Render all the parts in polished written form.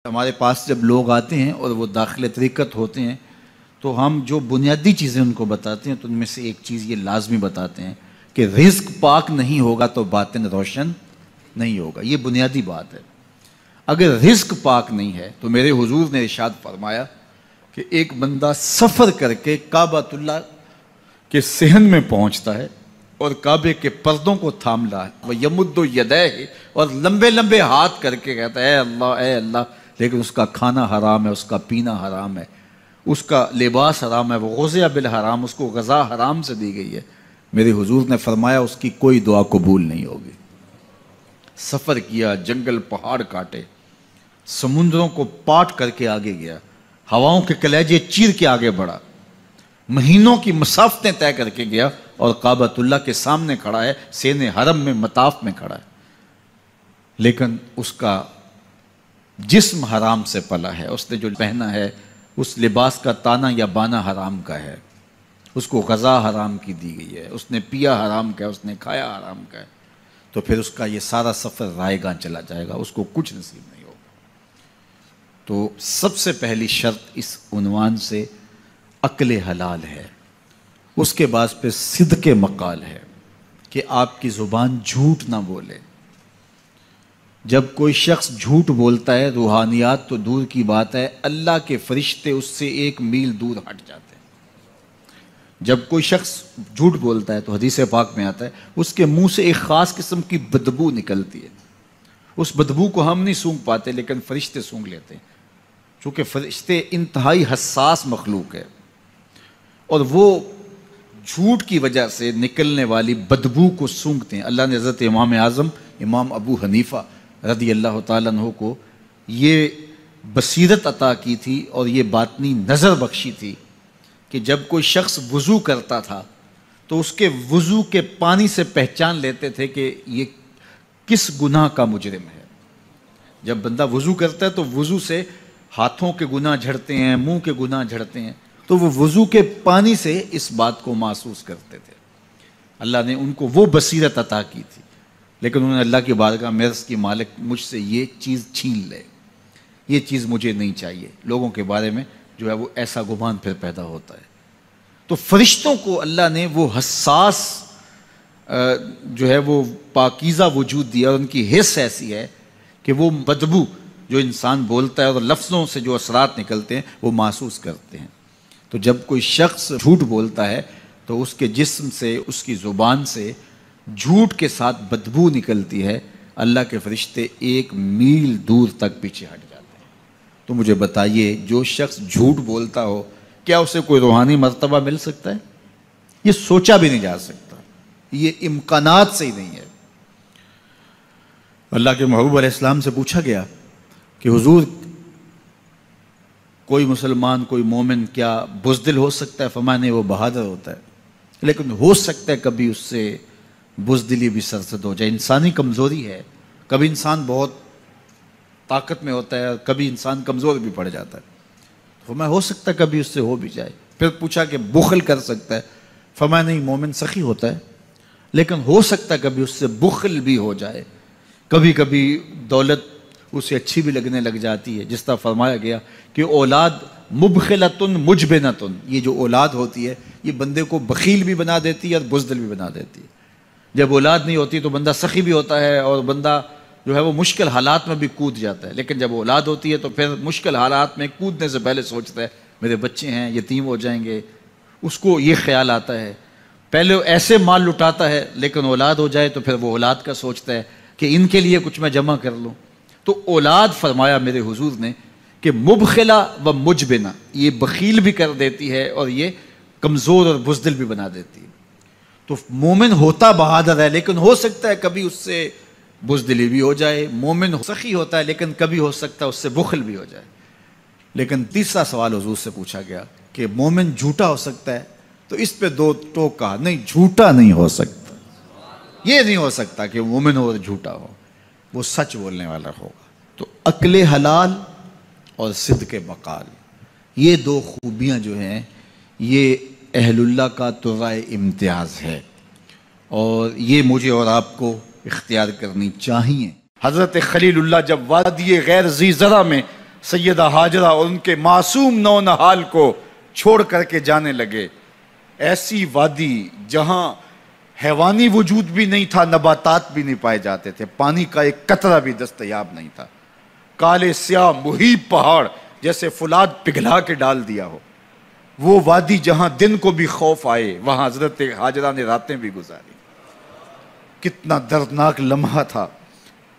ہمارے پاس جب لوگ آتے ہیں اور وہ داخل طریقت ہوتے ہیں تو ہم جو بنیادی چیزیں ان کو بتاتے ہیں تو ان میں سے ایک چیز یہ لازمی بتاتے ہیں کہ رزق پاک نہیں ہوگا تو باطن روشن نہیں ہوگا۔ یہ بنیادی بات ہے۔ اگر رزق پاک نہیں ہے تو میرے حضور نے ارشاد فرمایا کہ ایک بندہ سفر کر کے کعبۃ اللہ کے صحن میں پہنچتا ہے اور کعبے کے پردوں کو تھام رہا ہے، وہ یمد یدیہ، اور لمبے لمبے ہاتھ کر کے کہتا ہے اے اللہ، لیکن اس کا کھانا حرام ہے، اس کا پینا حرام ہے، اس کا لباس حرام ہے، وہ غزیہ بالحرام، اس کو غذا حرام سے دی گئی ہے۔ میرے حضور نے فرمایا اس کی کوئی دعا قبول نہیں ہوگی۔ سفر کیا، جنگل پہاڑ کاٹے، سمندروں کو پاٹ کر کے آگے گیا، ہواؤں کے کلیجے چیر کے آگے بڑھا، مہینوں کی مسافتیں طے کر کے گیا اور کعبۃ اللہ کے سامنے کھڑا ہے، سین حرم میں مطاف میں کھڑا ہے، لیکن اس کا جسم حرام سے پلا ہے، اس نے جو پہنا ہے اس لباس کا تانا یا بانا حرام کا ہے، اس کو غذا حرام کی دی گئی ہے، اس نے پیا حرام کا ہے، اس نے کھایا حرام کا ہے، تو پھر اس کا یہ سارا سفر رائے گاں چلا جائے گا، اس کو کچھ نصیب نہیں ہوگا۔ تو سب سے پہلی شرط اس عنوان سے عقل حلال ہے، اس کے بعد پھر صدق مقال ہے کہ آپ کی زبان جھوٹ نہ بولے۔ جب کوئی شخص جھوٹ بولتا ہے، روحانیات تو دور کی بات ہے، اللہ کے فرشتے اس سے 1 میل دور ہٹ جاتے ہیں۔ جب کوئی شخص جھوٹ بولتا ہے تو حدیث پاک میں آتا ہے اس کے منہ سے ایک خاص قسم کی بدبو نکلتی ہے، اس بدبو کو ہم نہیں سونگھ پاتے لیکن فرشتے سونگھ لیتے ہیں، چونکہ فرشتے انتہائی حساس مخلوق ہے، اور وہ جھوٹ کی وجہ سے نکلنے والی بدبو کو سونگھتے ہیں۔ اللہ نے حضرت امام اعظم امام ابو حنیفہ رضی اللہ تعالیٰ عنہ کو یہ بصیرت عطا کی تھی اور یہ باطنی نظر بخشی تھی کہ جب کوئی شخص وضو کرتا تھا تو اس کے وضو کے پانی سے پہچان لیتے تھے کہ یہ کس گناہ کا مجرم ہے۔ جب بندہ وضو کرتا ہے تو وضو سے ہاتھوں کے گناہ جھڑتے ہیں، منہ کے گناہ جھڑتے ہیں، تو وہ وضو کے پانی سے اس بات کو محسوس کرتے تھے۔ اللہ نے ان کو وہ بصیرت عطا کی تھی، لیکن انہوں نے اللہ کی بارگاہ میں عرض کی مالک مجھ سے یہ چیز چھین لے، یہ چیز مجھے نہیں چاہیے۔ لوگوں کے بارے میں جو ہے وہ ایسا گمان پھر پیدا ہوتا ہے۔ تو فرشتوں کو اللہ نے وہ حساس جو ہے وہ پاکیزہ وجود دیا، اور ان کی حس ایسی ہے کہ وہ بدبو جو انسان بولتا ہے اور لفظوں سے جو اثرات نکلتے ہیں وہ محسوس کرتے ہیں۔ تو جب کوئی شخص جھوٹ بولتا ہے تو اس کے جسم سے، اس کی زبان سے جھوٹ کے ساتھ بدبو نکلتی ہے، اللہ کے فرشتے 1 میل دور تک پیچھے ہٹ جاتے ہیں۔ تو مجھے بتائیے جو شخص جھوٹ بولتا ہو کیا اسے کوئی روحانی مرتبہ مل سکتا ہے؟ یہ سوچا بھی نہیں جا سکتا، یہ امکانات سے ہی نہیں ہے۔ اللہ کے محبوب علیہ السلام سے پوچھا گیا کہ حضور کوئی مسلمان، کوئی مومن کیا بزدل ہو سکتا ہے؟ فرمایا نہیں، وہ بہادر ہوتا ہے، لیکن ہو سکتا ہے کبھی اس سے بزدلی بھی سرزد ہو جائے، انسانی کمزوری ہے، کبھی انسان بہت طاقت میں ہوتا ہے اور کبھی انسان کمزور بھی پڑ جاتا ہے، فرمایا ہو سکتا ہے کبھی اس سے ہو بھی جائے۔ پھر پوچھا کہ بخل کر سکتا ہے؟ فرمایا نہیں، مومن سخی ہوتا ہے لیکن ہو سکتا ہے کبھی اس سے بخل بھی ہو جائے، کبھی کبھی دولت اسے اچھی بھی لگنے لگ جاتی ہے، جس طرح فرمایا گیا کہ اولاد مبخلتن مجبنتن، یہ جو اولاد ہوتی ہے یہ بندے کو بخیل بھی بنا دیتی ہے اور بزدل بھی بنا دیتی ہے۔ جب اولاد نہیں ہوتی تو بندہ سخی بھی ہوتا ہے اور بندہ جو ہے وہ مشکل حالات میں بھی کود جاتا ہے، لیکن جب اولاد ہوتی ہے تو پھر مشکل حالات میں کودنے سے پہلے سوچتا ہے میرے بچے ہیں یتیم ہو جائیں گے، اس کو یہ خیال آتا ہے، پہلے ایسے مال لٹاتا ہے لیکن اولاد ہو جائے تو پھر وہ اولاد کا سوچتا ہے کہ ان کے لیے کچھ میں جمع کر لوں۔ تو اولاد فرمایا میرے حضور نے کہ مبخلہ و مجبنہ، یہ بخیل بھی کر دیتی ہے اور یہ کمزور اور بزدل بھی بنا دیتی ہے۔ تو مومن ہوتا بہادر ہے لیکن ہو سکتا ہے کبھی اس سے بزدلی بھی ہو جائے، مومن سخی ہوتا ہے لیکن کبھی ہو سکتا ہے اس سے بخل بھی ہو جائے۔ لیکن تیسرا سوال حضور سے پوچھا گیا کہ مومن جھوٹا ہو سکتا ہے؟ تو اس پہ 2 ٹوک کہا، نہیں جھوٹا نہیں ہو سکتا، یہ نہیں ہو سکتا کہ مومن ہو اور جھوٹا ہو، وہ سچ بولنے والا ہوگا۔ تو عقل حلال اور صدق مقال، یہ 2 خوبیاں جو ہیں یہ اہل اللہ کا ترائے امتیاز ہے، اور یہ مجھے اور آپ کو اختیار کرنی چاہیے۔ حضرت خلیل اللہ جب وادی غیر ذی زرع میں سیدہ ہاجرہ اور ان کے معصوم نونہال کو چھوڑ کر کے جانے لگے۔ ایسی وادی جہاں حیوانی وجود بھی نہیں تھا، نباتات بھی نہیں پائے جاتے تھے، پانی کا ایک قطرہ بھی دستیاب نہیں تھا، کالے سیاہ محیط پہاڑ جیسے فولاد پگھلا کے ڈال دیا ہو، وہ وادی جہاں دن کو بھی خوف آئے، وہاں حضرت ہاجرہ نے راتیں بھی گزاری۔ کتنا دردناک لمحہ تھا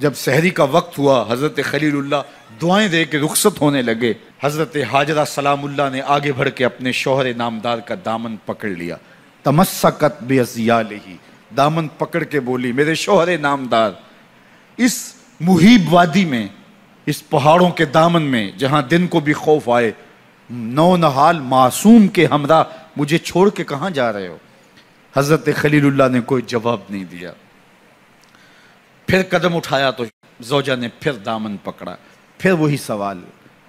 جب سحری کا وقت ہوا، حضرت خلیل اللہ دعائیں دے کے رخصت ہونے لگے، حضرت ہاجرہ سلام اللہ نے آگے بڑھ کے اپنے شوہر نامدار کا دامن پکڑ لیا، تمسکت بِأَزْيَالِهِ، دامن پکڑ کے بولی میرے شوہر نامدار، اس محیب وادی میں، اس پہاڑوں کے دامن میں جہاں دن کو بھی خوف آئے، نونہال معصوم کے ہمراہ مجھے چھوڑ کے کہاں جا رہے ہو؟ حضرت خلیل اللہ نے کوئی جواب نہیں دیا۔ پھر قدم اٹھایا تو زوجہ نے پھر دامن پکڑا، پھر وہی سوال،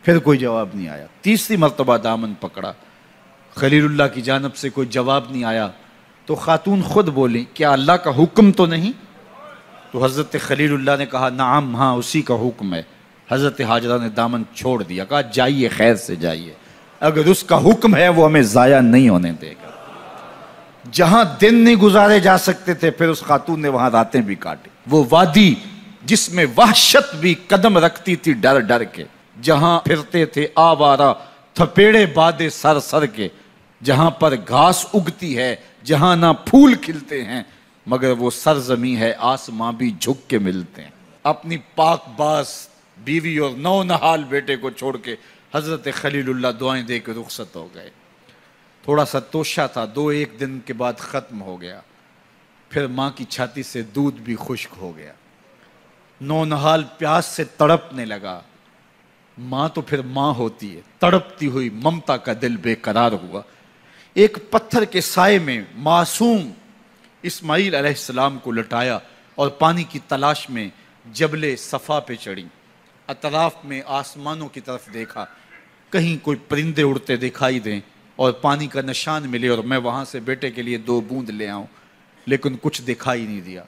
پھر کوئی جواب نہیں آیا۔ تیسری مرتبہ دامن پکڑا، خلیل اللہ کی جانب سے کوئی جواب نہیں آیا، تو خاتون خود بولی کیا اللہ کا حکم تو نہیں؟ تو حضرت خلیل اللہ نے کہا نعم، ہاں اسی کا حکم ہے۔ حضرت ہاجرہ نے دامن چھوڑ دیا، کہا جائیے، خیر سے جائیے، اگر اس کا حکم ہے وہ ہمیں ضائع نہیں ہونے دے گا۔ جہاں دن نہیں گزارے جا سکتے تھے، پھر اس خاتون نے وہاں راتیں بھی کاٹی۔ وہ وادی جس میں وحشت بھی قدم رکھتی تھی ڈر ڈر کے، جہاں پھرتے تھے آوارہ تھپیڑے بادے سر سر کے، جہاں پر گھاس اگتی ہے، جہاں نہ پھول کھلتے ہیں، مگر وہ سرزمین ہے آسماں بھی جھک کے ملتے ہیں۔ اپنی پاک باز بیوی اور نونہال بیٹے کو چھوڑ کے حضرت خلیل اللہ دعائیں دے کے رخصت ہو گئے۔ تھوڑا سا توشہ تھا، 2-1 دن کے بعد ختم ہو گیا۔ پھر ماں کی چھاتی سے دودھ بھی خشک ہو گیا، نونہال پیاس سے تڑپنے لگا۔ ماں تو پھر ماں ہوتی ہے، تڑپتی ہوئی ممتا کا دل بے قرار ہوا۔ ایک پتھر کے سائے میں معصوم اسماعیل علیہ السلام کو لٹایا اور پانی کی تلاش میں جبل صفا پہ چڑھی۔ اطراف میں آسمانوں کی طرف دیکھا، کہیں کوئی پرندے اڑتے دکھائی دیں اور پانی کا نشان ملے اور میں وہاں سے بیٹے کے لیے 2 بوند لے آؤں، لیکن کچھ دکھائی نہیں دیا۔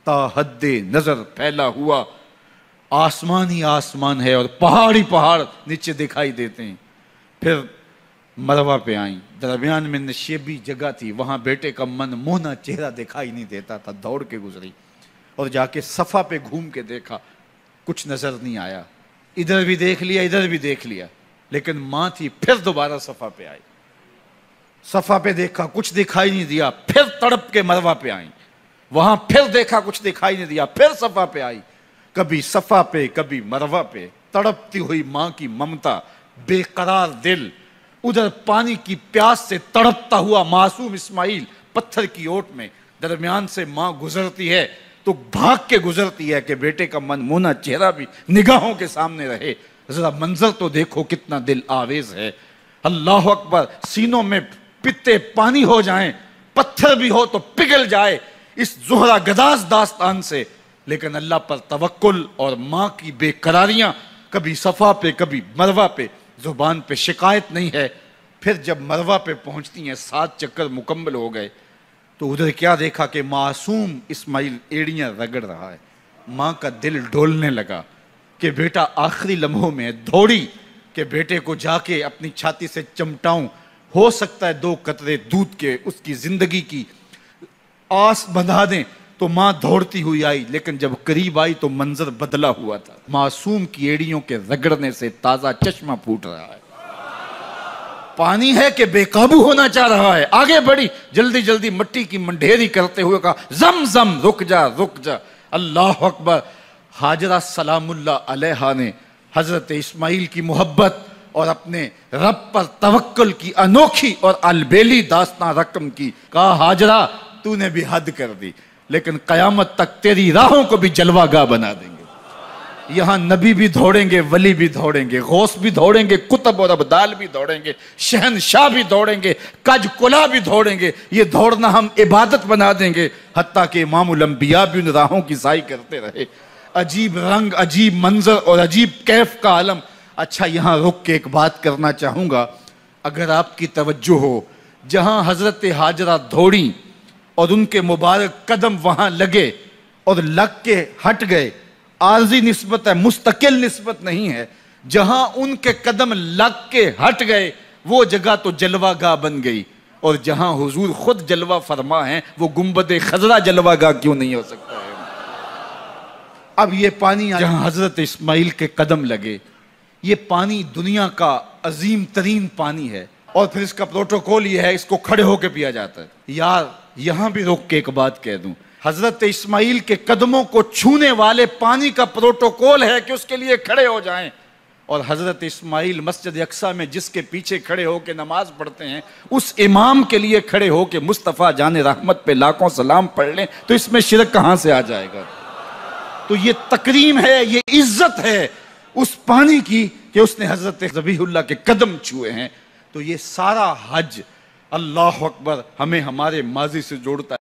تا حد نظر پھیلا ہوا آسمان ہی آسمان ہے اور پہاڑ ہی پہاڑ نیچے دکھائی دیتے ہیں۔ پھر مروہ پہ آئیں، درمیان میں نشیبی جگہ تھی، وہاں بیٹے کا من موہنا چہرہ دکھائی نہیں دیتا تھا، دوڑ کے گزری اور جا کے صفا پہ گھوم کے دیکھا، کچھ نظر نہیں آیا۔ ادھر بھی دیکھ لیا، ادھر بھی دیکھ لیا، لیکن ماں تھی۔ پھر دوبارہ صفا پہ آئی، صفا پہ دیکھا، کچھ دکھائی نہیں دیا۔ پھر تڑپ کے مروہ پہ آئیں، وہاں پھر دیکھا، کچھ دکھائی نہیں دیا۔ پھر صفا پہ آئی، کبھی صفا پہ کبھی مروہ پہ، تڑپتی ہوئی ماں کی ممتا، بے قرار دل، ادھر پانی کی پیاس سے تڑپتا ہوا معصوم اسماعیل پتھر کی اوٹ میں، درمیان سے ماں گزرتی ہے تو بھاگ کے گزرتی ہے کہ بیٹے کا من مونا چہرہ بھی نگاہوں کے سامنے رہے۔ ذرا منظر تو دیکھو کتنا دل آویز ہے۔ اللہ اکبر، سینوں میں پتے پانی ہو جائیں، پتھر بھی ہو تو پگھل جائے اس زہرہ گداز داستان سے، لیکن اللہ پر توکل اور ماں کی بے قراریاں، کبھی صفا پہ کبھی مروہ پہ، زبان پہ شکایت نہیں ہے۔ پھر جب مروہ پہ پہنچتی ہیں، 7 چکر مکمل ہو گئے، تو ادھر کیا دیکھا کہ معصوم اسماعیل ایڑیاں رگڑ رہا ہے۔ ماں کا دل ڈولنے لگا کہ بیٹا آخری لمحوں میں دوڑی کہ بیٹے کو جا کے اپنی چھاتی سے چمٹاؤں، ہو سکتا ہے 2 قطرے دودھ کے اس کی زندگی کی آس بندھا دیں۔ تو ماں دوڑتی ہوئی آئی، لیکن جب قریب آئی تو منظر بدلا ہوا تھا۔ معصوم کی ایڑیوں کے رگڑنے سے تازہ چشمہ پھوٹ رہا ہے، پانی ہے کہ بے قابو ہونا چاہ رہا ہے۔ آگے بڑھی، جلدی جلدی مٹی کی منڈھیری کرتے ہوئے کہا زم زم، رک جا رک جا۔ اللہ اکبر۔ ہاجرہ سلام اللہ علیہا نے حضرت اسماعیل کی محبت اور اپنے رب پر توکل کی انوکھی اور البیلی داستان رقم کی۔ کہا ہاجرہ تو نے بھی حد کر دی، لیکن قیامت تک تیری راہوں کو بھی جلوہ گاہ بنا دیں گے۔ یہاں نبی بھی دوڑیں گے، ولی بھی دوڑیں گے، غوث بھی دوڑیں گے، کتب اور ابدال بھی دوڑیں گے، شہنشاہ بھی دوڑیں گے، کج کلا بھی دوڑیں گے۔ یہ دوڑنا ہم عبادت بنا دیں گے، حتیٰ کہ امام الانبیاء بھی ان راہوں کی سائی کرتے رہے۔ عجیب رنگ، عجیب منظر اور عجیب کیف کا عالم۔ اچھا، یہاں رک کے ایک بات کرنا چاہوں گا، اگر آپ کی توجہ ہو، جہاں حضرت ہاجرہ دوڑیں اور ان کے مبارک قدم وہاں لگے اور لگ کے ہٹ گئے، عارضی نسبت ہے، مستقل نسبت نہیں ہے۔ جہاں ان کے قدم لگ کے ہٹ گئے وہ جگہ تو جلوہ گاہ بن گئی، اور جہاں حضور خود جلوہ فرما ہیں وہ گنبد خضرا جلوہ گاہ کیوں نہیں ہو سکتا ہے؟ اب یہ پانی جہاں حضرت اسماعیل کے قدم لگے، یہ پانی دنیا کا عظیم ترین پانی ہے، اور پھر اس کا پروٹوکول یہ ہے، اس کو کھڑے ہو کے پیا جاتا ہے۔ یار یہاں بھی روک کے ایک بات کہہ دوں، حضرت اسماعیل کے قدموں کو چھونے والے پانی کا پروٹوکول ہے کہ اس کے لیے کھڑے ہو جائیں، اور حضرت اسماعیل مسجد اقصی میں جس کے پیچھے کھڑے ہو کے نماز پڑھتے ہیں، اس امام کے لیے کھڑے ہو کے مصطفیٰ جان رحمت پہ لاکھوں سلام پڑھ لیں تو اس میں شرک کہاں سے آ جائے گا؟ تو یہ تکریم ہے، یہ عزت ہے اس پانی کی کہ اس نے حضرت ذبیح اللہ کے قدم چھوئے ہیں۔ تو یہ سارا حج اللہ اکبر ہمیں ہمارے ماضی سے جوڑتا ہے۔